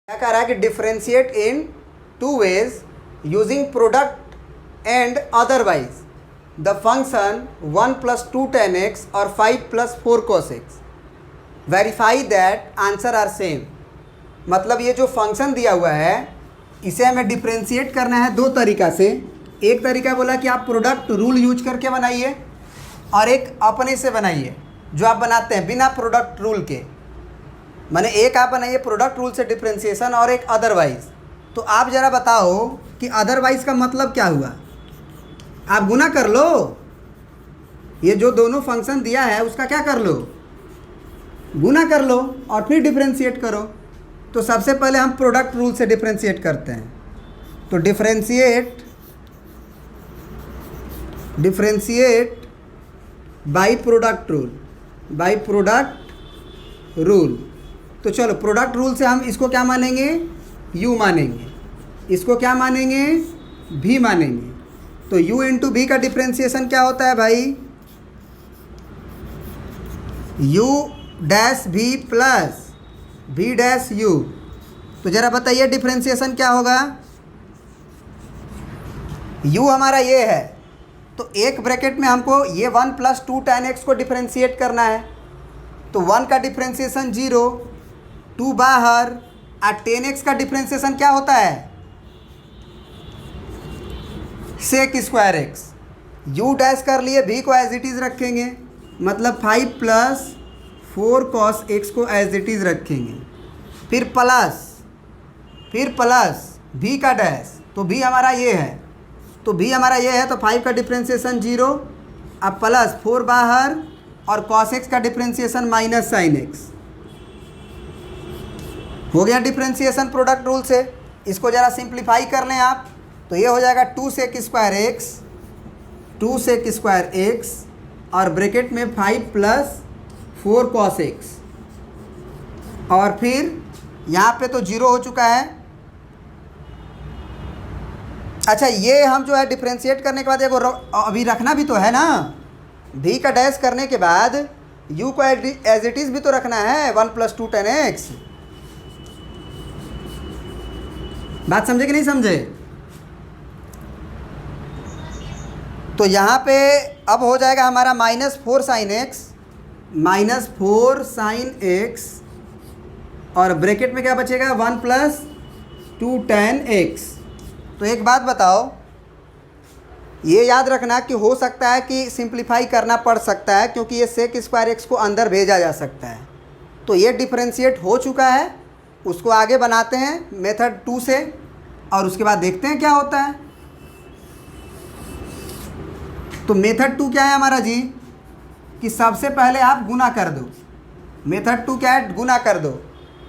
क्या कह रहा है कि differentiate in two ways using product and otherwise the function 1 + 2 tan x और 5 + 4 cos x verify that answer are same. मतलब ये जो फंक्शन दिया हुआ है इसे हमें डिफ्रेंशिएट करना है दो तरीक़ा से। एक तरीका बोला कि आप प्रोडक्ट रूल यूज करके बनाइए और एक अपने से बनाइए जो आप बनाते हैं बिना प्रोडक्ट रूल के। मैंने एक आप बनाइए प्रोडक्ट रूल से डिफ्रेंशिएशन और एक अदरवाइज़। तो आप ज़रा बताओ कि अदरवाइज़ का मतलब क्या हुआ। आप गुना कर लो, ये जो दोनों फंक्शन दिया है उसका क्या कर लो, गुना कर लो और फिर डिफ्रेंशिएट करो। तो सबसे पहले हम प्रोडक्ट रूल से डिफ्रेंशिएट करते हैं। तो डिफ्रेंशिएट बाई प्रोडक्ट रूल। तो चलो प्रोडक्ट रूल से हम इसको क्या मानेंगे, u मानेंगे, इसको क्या मानेंगे, v मानेंगे। तो u इंटू v का डिफ्रेंशिएशन क्या होता है भाई, u dash v plus v dash u। तो ज़रा बताइए डिफ्रेंशिएशन क्या होगा। u हमारा ये है तो एक ब्रैकेट में हमको ये 1 + 2 tan x को डिफ्रेंशिएट करना है। तो 1 का डिफ्रेंशिएशन 0, 2 बाहर और tan x का डिफ्रेंशिएशन क्या होता है, sec² x। u डैश कर लिए, v को एज इट इज़ रखेंगे, मतलब 5 + 4 cos x को एज इट इज़ रखेंगे। फिर प्लस v का डैश, तो v हमारा ये है, तो v हमारा ये है तो 5 का डिफ्रेंशिएशन 0, अब प्लस 4 बाहर और cos x का डिफ्रेंशिएशन माइनस sin x। हो गया डिफ्रेंशिएशन प्रोडक्ट रूल से। इसको ज़रा सिंप्लीफाई कर लें आप, तो ये हो जाएगा 2 sec² x और ब्रैकेट में 5 + 4 cos x और फिर यहाँ पे तो 0 हो चुका है। अच्छा ये हम जो है डिफ्रेंशिएट करने के बाद एक अभी रखना भी तो है ना, v का डैश करने के बाद u को एज इट इज़ भी तो रखना है 1 + 2 tan x। बात समझे कि नहीं समझे। तो यहाँ पे अब हो जाएगा हमारा -4 sin x और ब्रैकेट में क्या बचेगा 1 + 2 tan x। तो एक बात बताओ, ये याद रखना कि हो सकता है कि सिंप्लीफाई करना पड़ सकता है क्योंकि ये sec² x को अंदर भेजा जा सकता है। तो ये डिफ्रेंशिएट हो चुका है, उसको आगे बनाते हैं मेथड 2 से और उसके बाद देखते हैं क्या होता है। तो मेथड 2 क्या है हमारा जी, कि सबसे पहले आप गुना कर दो। मेथड 2 क्या है, गुना कर दो।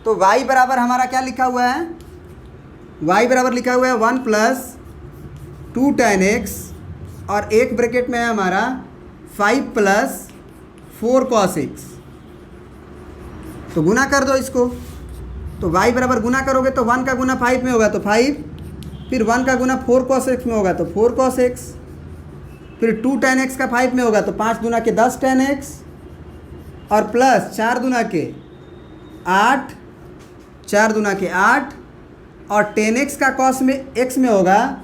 तो y बराबर हमारा क्या लिखा हुआ है, y बराबर लिखा हुआ है 1 + 2 tan x और एक ब्रैकेट में है हमारा 5 + 4 cos x। तो गुना कर दो इसको। तो y बराबर गुना करोगे तो 1 का गुना 5 में होगा तो 5, फिर 1 का गुना 4 cos x में होगा तो 4 cos x, फिर 2 tan x का 5 में होगा तो 5 दूना के 10 tan x और प्लस 4 दूना के 8, 4 दूना के 8 और tan x का cos में x में होगा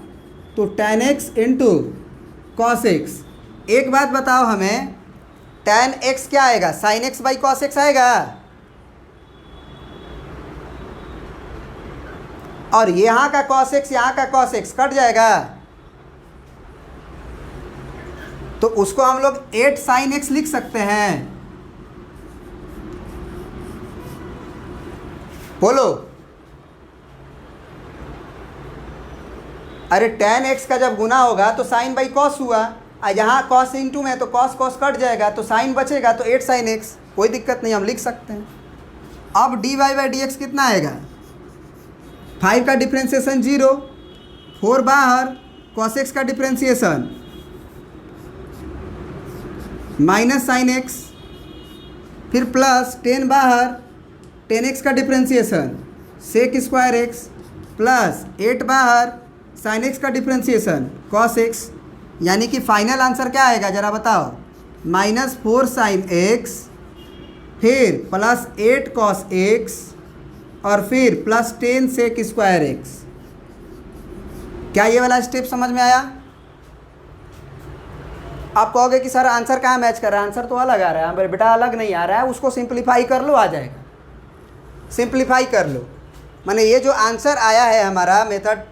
तो tan x into cos x। एक बात बताओ हमें, tan x क्या आएगा, sin x by cos x आएगा। और यहाँ का cos x यहाँ का cos x कट जाएगा, तो उसको हम लोग 8 sin x लिख सकते हैं। बोलो, अरे tan x का जब गुना होगा तो sin बाई cos हुआ, यहाँ cos इंटू में तो cos कट जाएगा तो sin बचेगा तो 8 sin x, कोई दिक्कत नहीं, हम लिख सकते हैं। अब dy/dx कितना आएगा, 5 का डिफ्रेंशिएशन 0, 4 बाहर, cos x का डिफ्रेंशिएशन माइनस sin x, फिर प्लस 10 बाहर, tan x का डिफ्रेंशिएशन sec² x प्लस 8 बाहर sin x का डिफ्रेंशिएशन cos x। यानी कि फाइनल आंसर क्या आएगा ज़रा बताओ, -4 sin x फिर प्लस 8 cos x और फिर प्लस 10 सेक स्क्वायर एक्स। क्या ये वाला स्टेप समझ में आया? आप कहोगे कि सर आंसर कहाँ मैच कर रहा है, आंसर तो अलग आ रहा है। बेटा अलग नहीं आ रहा है, उसको सिंप्लीफाई कर लो, आ जाएगा। सिंप्लीफाई कर लो, माने ये जो आंसर आया है हमारा मेथड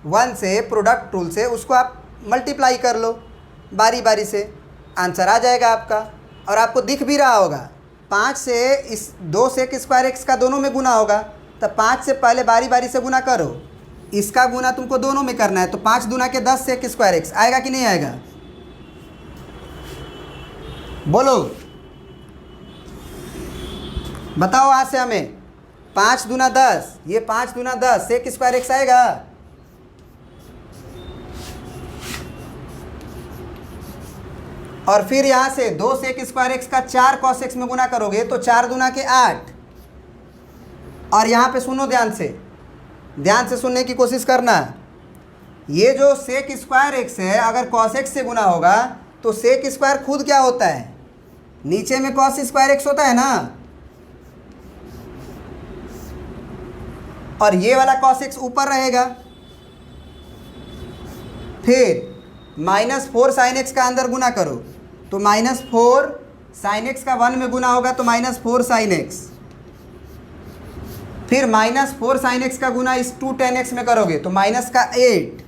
1 से, प्रोडक्ट रूल से, उसको आप मल्टीप्लाई कर लो बारी बारी से, आंसर आ जाएगा आपका। और आपको दिख भी रहा होगा 5 से इस 2 सेक स्क्वायर एक्स का दोनों में गुना होगा, तब 5 से पहले बारी बारी से गुना करो। इसका गुना तुमको दोनों में करना है, तो 5 दूना के 10 सेक स्क्वायर एक्स आएगा कि नहीं आएगा? बोलो, बताओ आज से हमें। 5 दूना 10, ये 5 दूना 10 सेक स्क्वायर एक्स आएगा? और फिर यहाँ से 2 सेक स्क्वायर एक्स का 4 कॉस एक्स में गुना करोगे तो 4 दूना के 8। और यहाँ पे सुनो ध्यान से सुनने की कोशिश करना। ये जो सेक स्क्वायर एक्स है, अगर कॉस एक्स से गुना होगा तो सेक स्क्वायर खुद क्या होता है, नीचे में कॉस स्क्वायर एक्स होता है ना, और ये वाला कॉस एक्स ऊपर रहेगा। फिर -4 साइन एक्स का अंदर गुना करो तो -4 साइन एक्स का 1 में गुना होगा तो -4 साइन एक्स। फिर -4 साइन एक्स का गुना इस 2 tan x में करोगे तो -8।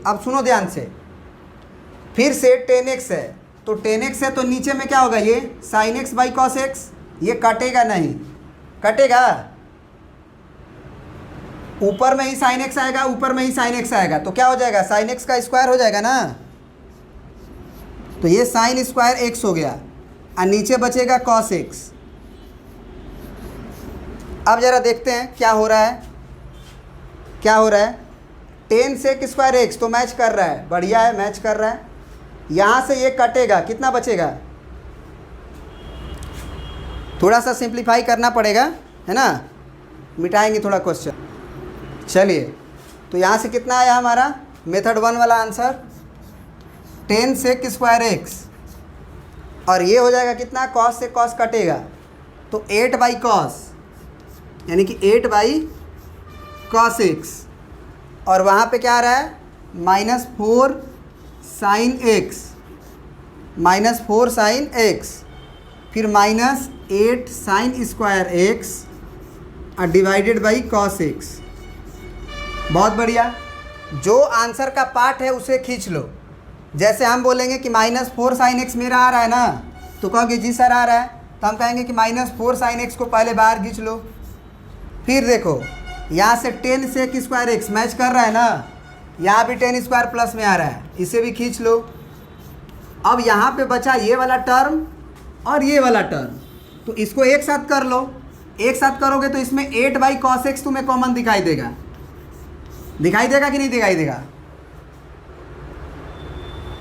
अब सुनो ध्यान से, फिर से tan x है, तो tan x है तो नीचे में क्या होगा, ये sine x by cos x. ये कटेगा नहीं, कटेगा? ऊपर में ही साइन एक्स आएगा, ऊपर में ही साइन एक्स आएगा, तो क्या हो जाएगा, साइन एक्स का स्क्वायर हो जाएगा ना। तो ये साइन स्क्वायर एक्स हो गया और नीचे बचेगा कॉस एक्स। अब ज़रा देखते हैं क्या हो रहा है, क्या हो रहा है। 10 सेक स्क्वायर एक्स तो मैच कर रहा है, बढ़िया है, मैच कर रहा है। यहाँ से ये कटेगा, कितना बचेगा, थोड़ा सा सिंप्लीफाई करना पड़ेगा, है ना, मिटाएंगे थोड़ा क्वेश्चन। चलिए, तो यहाँ से कितना आया हमारा मेथड 1 वाला आंसर, 10 सेक स्क्वायर एक्स। और ये हो जाएगा कितना, कॉस से कॉस कटेगा तो 8 बाई कॉस, यानी कि 8 बाई कॉस एक्स। और वहाँ पे क्या आ रहा है, -4 साइन एक्स, -4 साइन एक्स, फिर -8 साइन स्क्वायर एक्स और डिवाइडेड बाई कॉस एक्स। बहुत बढ़िया। जो आंसर का पार्ट है उसे खींच लो। जैसे हम बोलेंगे कि -4 साइन एक्स मेरा आ रहा है ना, तो कहोगे जी सर आ रहा है, तो हम कहेंगे कि -4 साइन एक्स को पहले बाहर खींच लो। फिर देखो यहाँ से 10 सेक स्क्वायर एक्स मैच कर रहा है ना, यहाँ भी 10 स्क्वायर प्लस में आ रहा है, इसे भी खींच लो। अब यहाँ पे बचा ये वाला टर्म और ये वाला टर्म, तो इसको एक साथ कर लो। एक साथ करोगे तो इसमें 8 बाई कॉस एक्स तुम्हें कॉमन दिखाई देगा, दिखाई देगा कि नहीं दिखाई देगा,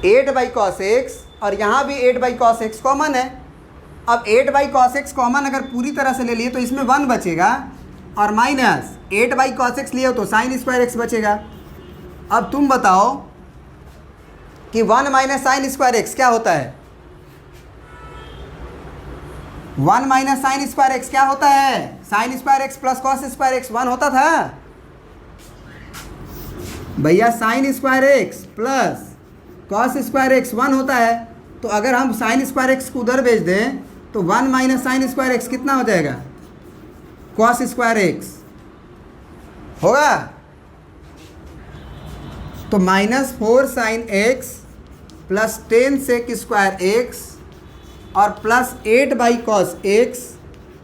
8 बाई कॉस एक्स, और यहाँ भी 8 बाई कॉस एक्स कॉमन है। अब 8 बाई कॉस एक्स कॉमन अगर पूरी तरह से ले लिए तो इसमें 1 बचेगा, और -8 बाई कॉस एक्स लिए हो तो साइन स्क्वायर एक्स बचेगा। अब तुम बताओ कि 1 माइनस साइन स्क्वायर एक्स क्या होता है, 1 माइनस साइन स्क्वायर एक्स क्या होता है, sine square x plus cos square x 1 होता था भैया, sine square x plus cos square x 1 होता है। तो अगर हम साइन स्क्वायर एक्स को उधर भेज दें तो 1 माइनस साइन स्क्वायर एक्स कितना हो जाएगा, कॉस स्क्वायर एक्स होगा। तो -4 sine x plus 10 sec square x और प्लस 8 बाई कॉस एक्स,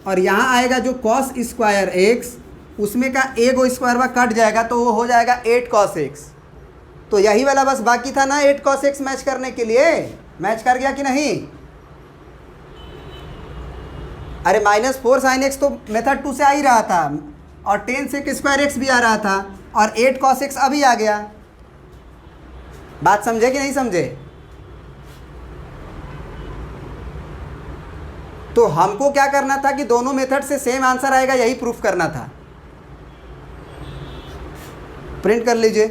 और यहाँ आएगा जो कॉस स्क्वायर एक्स, उसमें का एगो स्क्वायर वा कट जाएगा तो वो हो जाएगा 8 कॉस एक्स। तो यही वाला बस बाकी था ना 8 कॉस एक्स मैच करने के लिए, मैच कर गया कि नहीं। अरे -4 साइन एक्स तो मेथड 2 से आ ही रहा था, और 10 सेक स्क्वायर एक्स भी आ रहा था, और 8 कॉस एक्स अभी आ गया। बात समझे कि नहीं समझे। तो हमको क्या करना था कि दोनों मेथड से सेम आंसर आएगा, यही प्रूफ करना था। प्रिंट कर लीजिए।